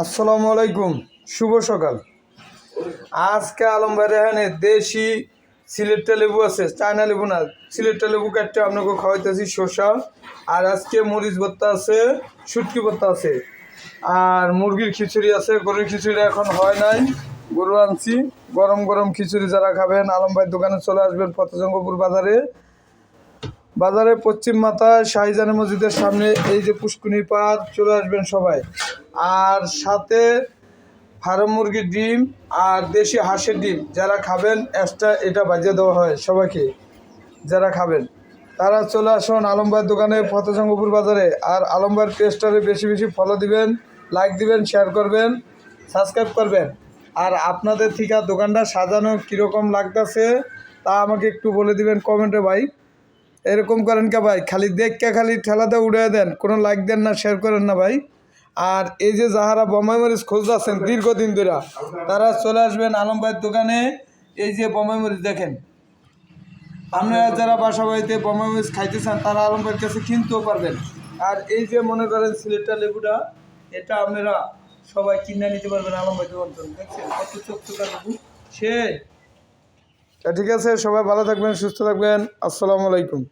আসসালামু আলাইকুম, শুভ সকাল। আজকে আলম ভাই এখানে দেশি সিলেটটা লেবু আছে, চায়না লেবু না, সিলেটটা লেবু কাটতে আপনাকে খাওয়াইতেছি শসা। আর আজকে মরিচ ভর্তা আছে, শুটকি ভর্তা আছে, আর মুরগির খিচুড়ি আছে। গরুর খিচুড়ি এখন হয় নাই, গরু আনছি। গরম গরম খিচুড়ি যারা খাবেন আলম ভাই দোকানে চলে আসবেন ফতেজঙ্গপুর বাজারে পশ্চিম মাথায় শাহজাহান মসজিদের সামনে, এই যে পুষ্কুনি পাড়, চলে আসবেন সবাই। আর সাথে ফার্ম মুরগির ডিম আর দেশি হাঁসের ডিম যারা খাবেন এক্সট্রা এটা বাজিয়ে দেওয়া হয় সবাইকে। যারা খাবেন তারা চলে আসুন আলম ভাইয়ের দোকানে ফতেজঙ্গপুর বাজারে। আর আলম ভাইয়ের পেজটারে বেশি বেশি ফলো দিবেন, লাইক দিবেন, শেয়ার করবেন, সাবস্ক্রাইব করবেন। আর আপনাদের থেকে দোকানটা সাজানো কীরকম লাগতেছে তা আমাকে একটু বলে দিবেন কমেন্টে ভাই। এরকম করেন কে ভাই, খালি দেখকে খালি ঠেলাতে উড়ে দেন, কোনো লাইক দেন না, শেয়ার করেন না ভাই। আর এই যে যাহারা বোম্বাই মরিচ খুঁজতেছেন দীর্ঘদিন ধরে, তারা চলে আসবেন আলম ভাইয়ের দোকানে। এই যে বোম্বাই মরিচ দেখেন, আপনারা যারা বাসা বাড়িতে বোম্বাই মরিচ খাইতে চান তারা আলম ভাইয়ের কাছে কিনতেও পারবেন। আর এই যে মনে করেন সিলেটটা লেবুটা, এটা আপনারা সবাই কিনে নিতে পারবেন আলম ভাই দোকান থেকে। দেখছেন কত চকচকা লেবু সে। ঠিক আছে, সবাই ভালো থাকবেন, সুস্থ থাকবেন। আসসালামু আলাইকুম।